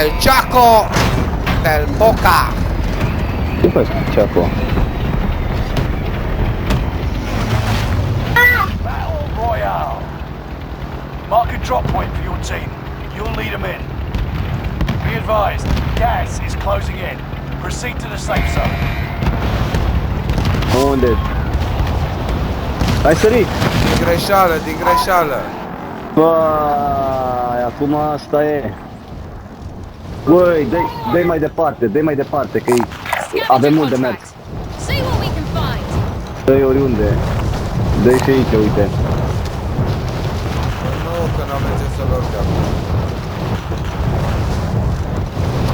El Chaco del Boca. Ce faci cu Chaco? Battle Royale. Mark a drop point for your team. You'll lead them in. Be advised, gas is closing in. Proceed to the safe zone. Unde? Hai sărit! Din greșeală, din greșeală. Băi, acum asta e. Băi, dă-i mai departe, dă-i mai departe, că avem mult de mers. See what we can find. Dă-i oriunde. Dă-i și aici, uite. Nu, că n-am merge să luăm de acum.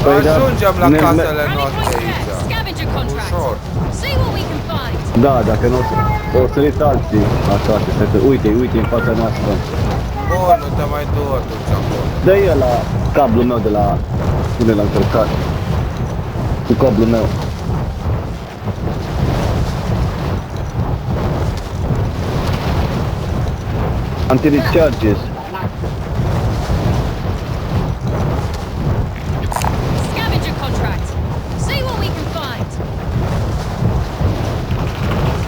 Păi da, Ajungem la casele Running noastre point aici. there. Scavenger contract. Ușor. See what we can find. Da, dacă nu o sărit alții acasă. Uite, uite în fața noastră. Bun, nu te mai du atunci acolo. Dă-i ăla cablul meu de la... Pune la încărcat. Cu cablul meu. Anti-recharges. Scavenger contract. See what we can find.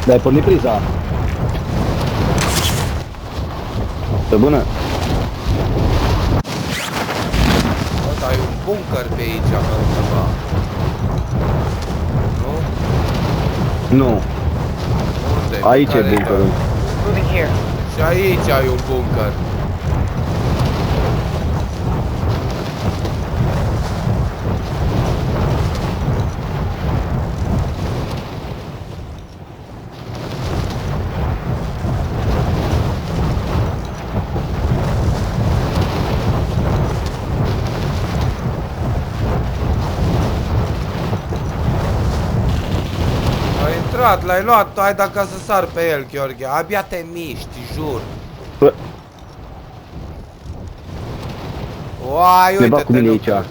Dai porni priza. Pe bună. Bă, dar ai un bunker pe aici, pe undeva. Nu? Nu, Unde? aici e Care bunkerul. Moving here. Și aici ai un bunker. A intrat, l-ai luat, hai dacă să sar pe el, Gheorghe. Abia te miști, jur. Bă, Uai, cineva uite-te, cu mine nu. aici.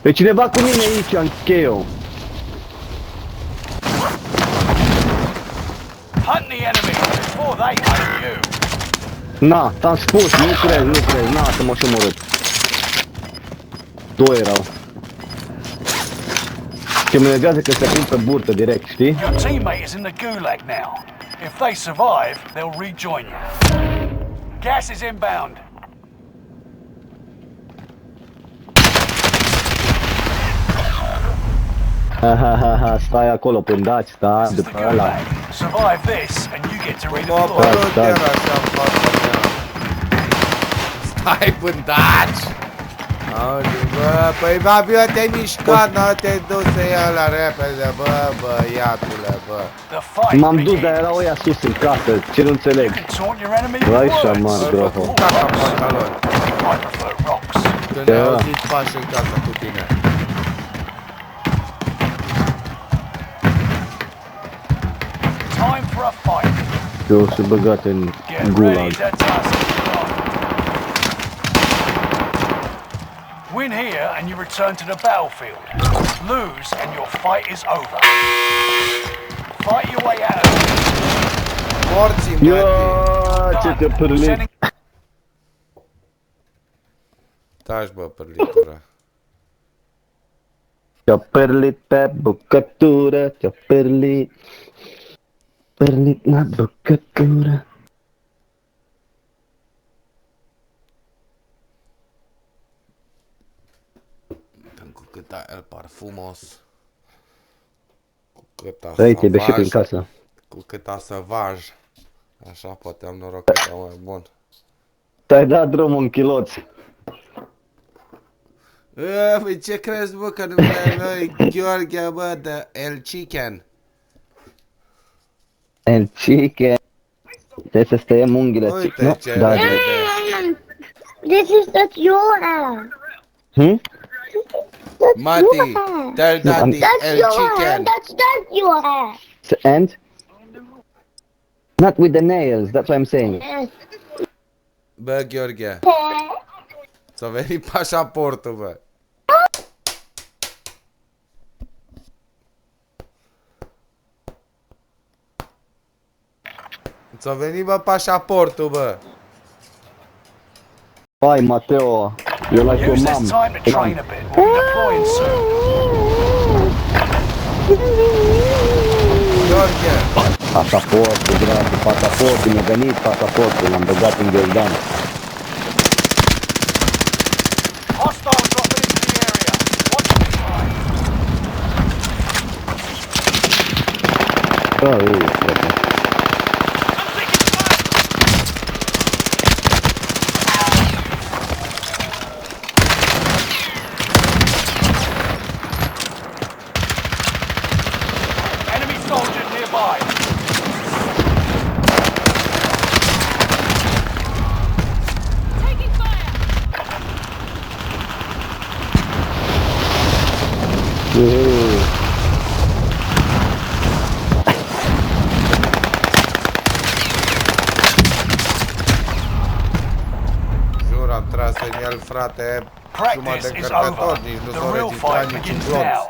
E cineva cu mine aici, în Cheo. Hunt the enemy before they hunt you. Na, t-am spus, nu crezi, na, să mă și omorât. Doi erau. Ce mă legează că se pun pe burtă direct, știi? Your teammate is in the gulag now. If they survive, they'll rejoin you. Gas is inbound. Ha ha ha ha, stai acolo pândaci, stai This is the după ăla. gulag. Survive this, and you get to M-a redeploy. apărut Stai. iar așa în fața mea. Stai, pândaci! Auzi, bă, păi abia te-ai mișcat, n-a te dus să ia la repede, bă, băiatule, bă. The fight M-am dus, dar begins. erau ăia sus în casă, ce nu înțeleg. You can taunt your enemy Vai, with șaman, words. Îl bro. făcut caca în pantaloni. I prefer rocks. Când Da. ai auzit pași în casă cu tine. Time for a fight. Eu sunt băgat în Get gulag. ready to tussle. Win here and you return to the battlefield. Lose and your fight is over. Fight your way out of it. Morții, Ia, mătii! ce te pârlit. Sending Taci, bă, pârlitura. Te-a pârlit pe bucătură, te-a pârlit. Pârlit la bucătură. Cu cât ai el parfumos. Cu cât a Stai, te beșe prin savaj. casă. Cu cât a săvaj. Așa poate am noroc că e mai bun. Te-ai dat drumul în chiloți. Păi ce crezi, bă, că numele meu e Gheorghe, bă, de El Chicken? El chicken. Trebuie să stăiem unghiile. Uite Nu? ce Da, da. repede. This is that's your hair. Hm? That's Mati, your hair. tell daddy That's El your hair. Chicken. That's your hair. And? Not with the nails, that's what I'm saying. Yes. Bă, Gheorghe, ți-a venit pașaportul, bă. Ți-a venit, bă, pașaportul, bă. Hai, Mateo, Eu like your Use mom. this time to train a bit. We'll be deploying soon. George, Pasaportul, dragi, pasaportul, mi-a venit pasaportul, l-am băgat în ghiozdan. Hostile dropping into the area. Watch the sky. Frate. Enemy soldier nearby. Taking fire! jur, am tras în el, frate, jumătate Practice de is încărcător, over. nici nu The s-a real registrat fight niciun begins glonț. now.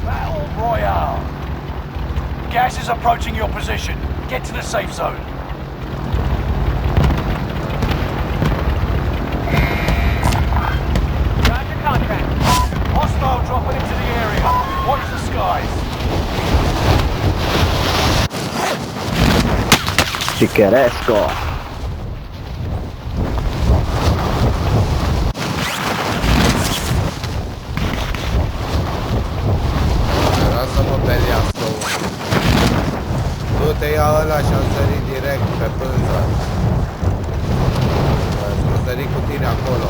Battle Royale. Gas is approaching your position. Get to the safe zone. Roger contract. Hostile dropping into the area. Watch the skies. Chicheresco. Lasă mă beliască. Du-te, ia ăla și am sărit direct pe pânză. Am sărit cu tine acolo.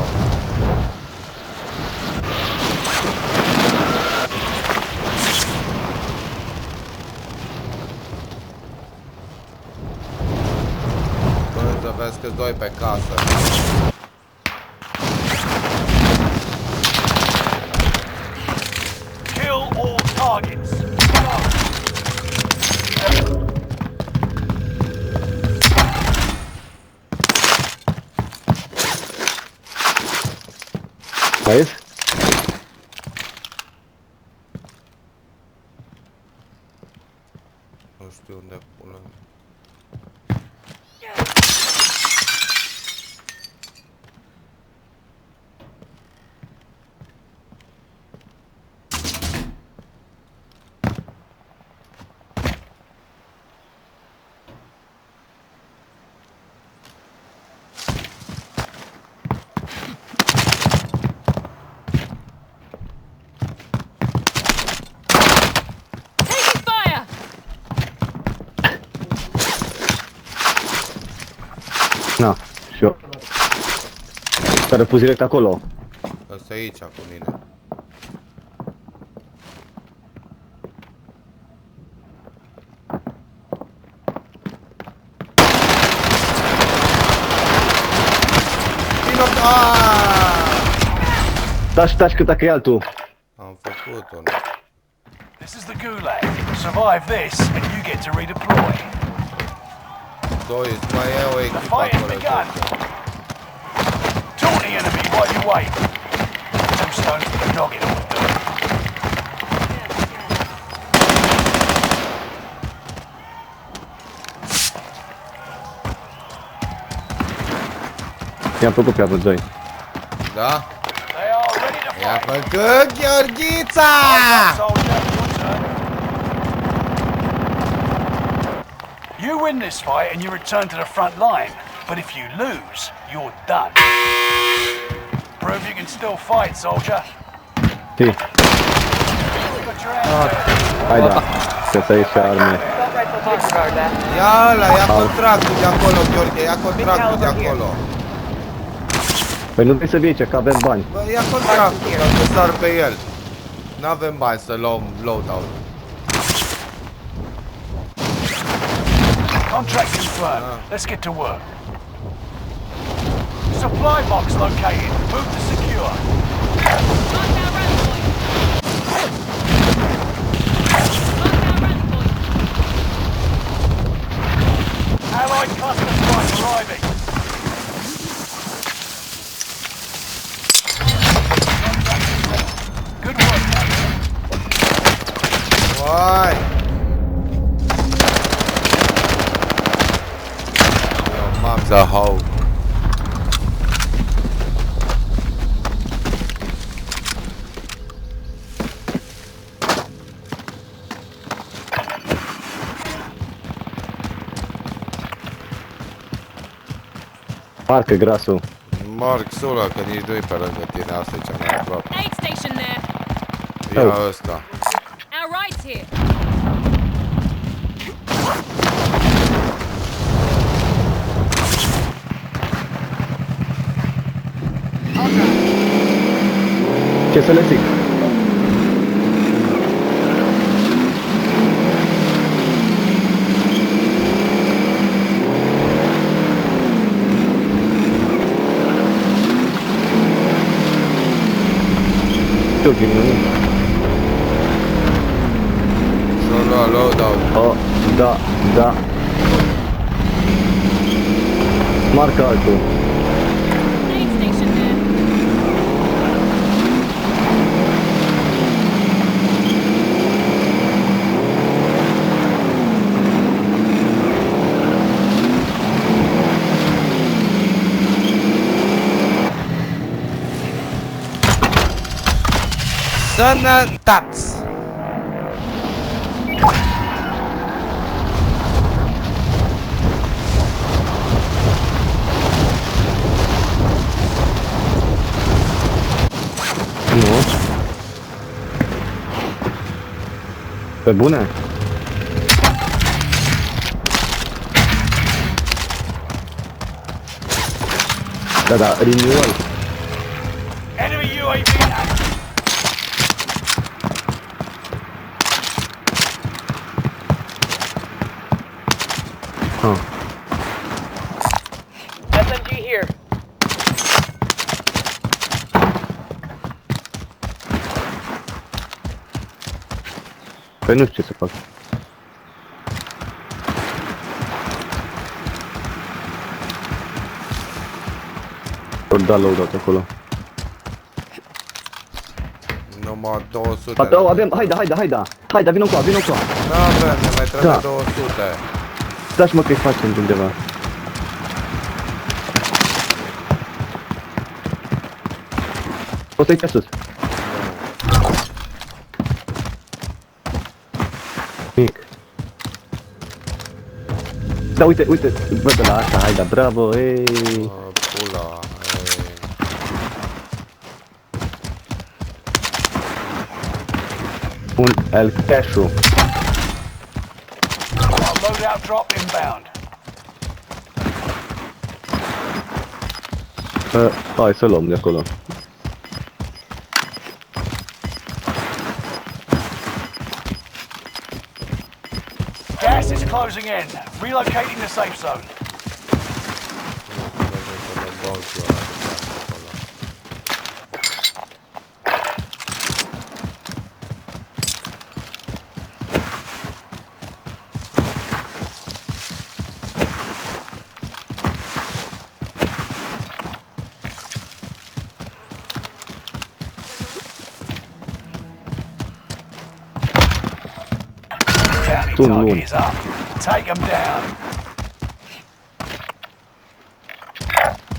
Pânză, vezi că doi pe casă. Kill all targets. Vezi? Nu știu unde pula. Taking fire! Na, și eu. S-a răpus direct acolo. Ăsta e aici cu mine. Vino! Taci cât dacă e altul. Am făcut-o. This is the gulag. Survive this and you get to redeploy. Doi, îți mai e o The echipă fight has acolo. begun. Taunt the enemy while you wait. Two stones to the noggin will do it. I-am făcut pe amândoi. Da? They are ready to I-a fight. făcut Gheorghița! Soldier, your turn. You win this fight and you return to the front line. But if you lose, you're done. Prove you can still fight, soldier. Știi? Got your hands dirty. Hai da, că să ieși arme. Ia ăla, ia contractul de acolo, Gheorghe, ia contractul de acolo. Păi nu vrei să vii aici, că avem bani. Bă, ia contractul, ca să sar pe el. N-avem bani să luăm loadout. Contract confirmed. Let's get to work. Supply box located. Move to secure. Mark our rally point. Hai! Your mom's a hoe. Parcă grasul. Marc, sulă, că nici nu-i pe lângă tine, asta e cea mai aproape. Aid station there. Ia ăsta. Our right's here. I'll drive. Ce să le zic? Ce-o ghinim? Și-o lua loadout. Oh, da, da. Marcă altul. Aid station there. Sănătați! Nu. Pe bune? Da, da, renewal. Enemy UAV active. Ah. SMG here. Păi nu știu ce să fac. Ori da loadout acolo. Numai 200. Poate, oh, avem, haida, vină cu a. Nu avem, ne mai trebuie Da. 200. Dați mă că-i facem de undeva. Poți aici sus. Mic. Da, uite, văd de la asta, haida, bravo, ei. Pula, ei. Un El Cashew. Got a loadout drop inbound. Hai să luăm de acolo. Gas is closing in. Relocating the safe zone. Bounty Tun target luni. is up. Take them down.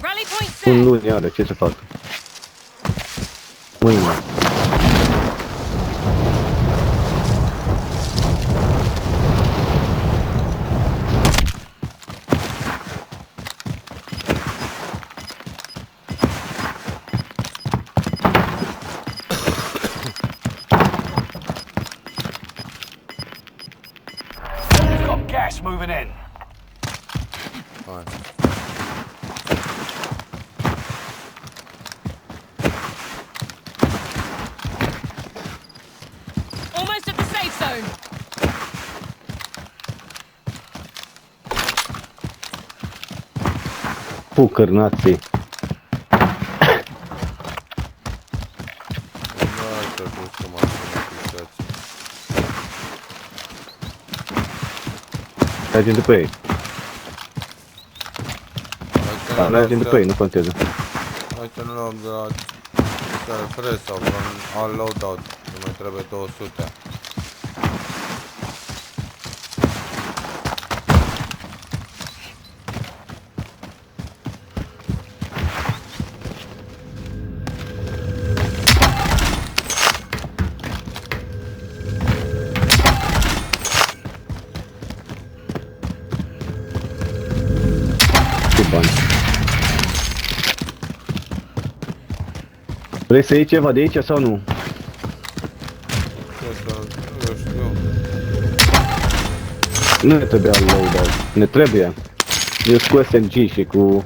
Rally point Un set. luni, iară, ce să fac? Mâine. We've got gas moving in. Hai. Almost at the safe zone. Pucăr, nații. Nu ai trecut cu mașina pișați. Mergem după ei. Da, mergem după ei, nu contează. Hai să nu luăm de la Fresh sau vreun alt loadout, că mai trebuie 200. Vrei să iei ceva de aici sau nu? Eu știu. Nu ne trebuia loadout. Ne trebuie. Eu sunt cu SMG și cu... Nu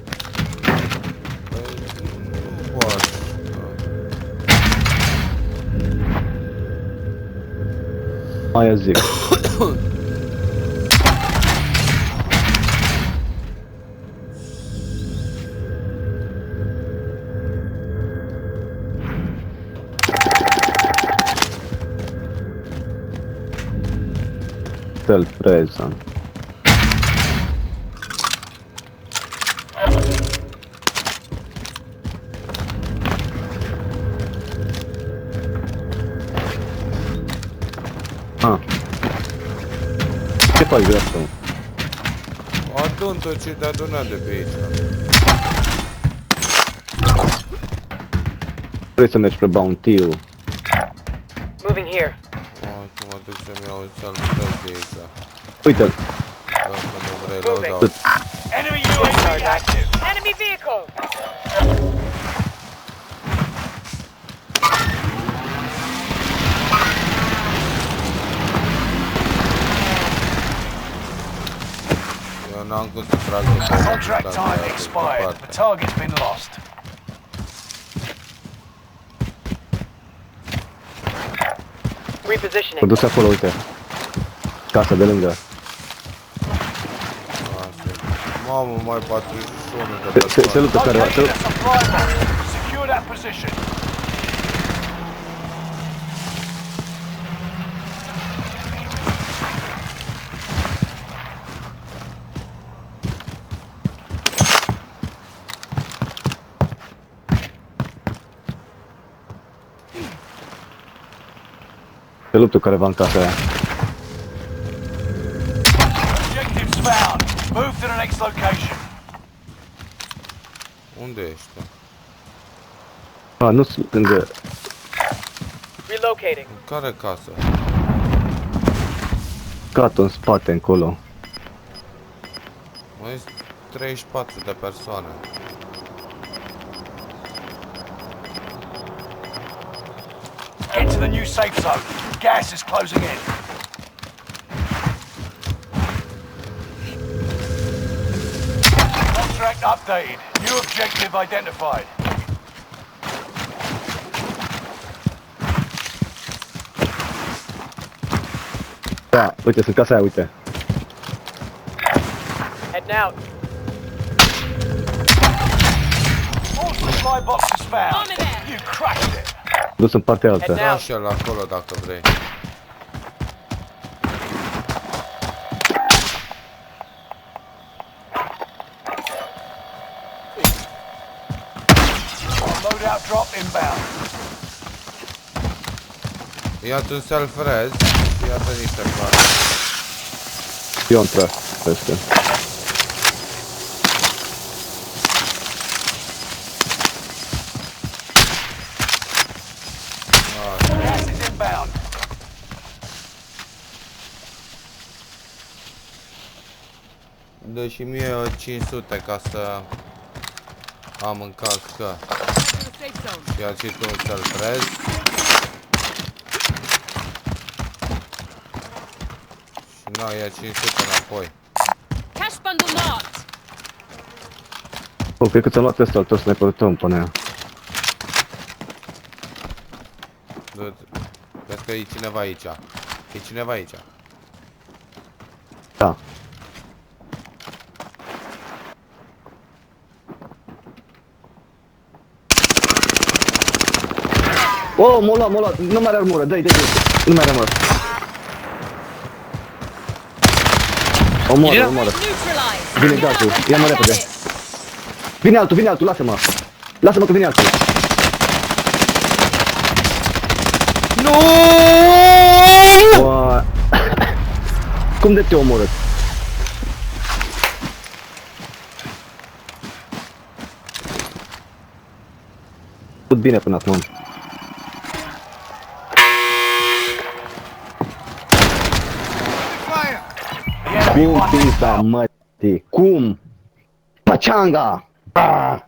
poate. Aia zic. Self-present. Ah. Ce faci de asta? Adun tot ce te adunat de pe aici. Vrei să mergi pe bounty-ul? Moving here. Să mă duc să-mi iau self-test de aici. Uite-l. Dacă nu vrei loadout. Enemy UAV active. Enemy vehicle! Eu n-am cum să trag de pe Contract time expired. The target's been lost. Mă Repositioning. duc acolo, uite. Casa de lângă. Mamă, mai 41 de Se persoane. luptă care... Located a supply box. Secure that position. Se luptă careva în casa aia. Objectives found. Move to the next location. Unde ești? A, nu sunt lângă... Relocating. În care casă? Catul în spate, încolo. Mai sunt 34 de persoane. Get to the new safe zone. Gas is closing in. Contract updated. New objective identified. Da, uite, sunt casa aia, uite. Heading out. All supply boxes found. On it there. You crashed it. Dus în partea altă. Da și el acolo dacă vrei. Loadout drop inbound. Ia-ți un self-res și ia-ți niște bani. Eu am tras peste. Gas is inbound. Dă și mie 500 ca să am în caz că. Ia și tu un self-res. Și na, ia 500 înapoi. Cash bundle marked. Oh, cred că ți-am luat ăsta al tău sniperul tău până aia. Vezi că e cineva aici. E cineva aici. Da. Oh, m-a luat, nu mai are armură, dă-i, nu mai are armură. Omoară. Neutralized. Vine de altul, ia-mă repede. Vine altul, lasă-mă. Lasă-mă că vine altul. Nu! Bă. Cum de te omorât? Tot bine până acum. The enemy Cum won this pizza, round. mătii? Cum? Pachanga! Ah!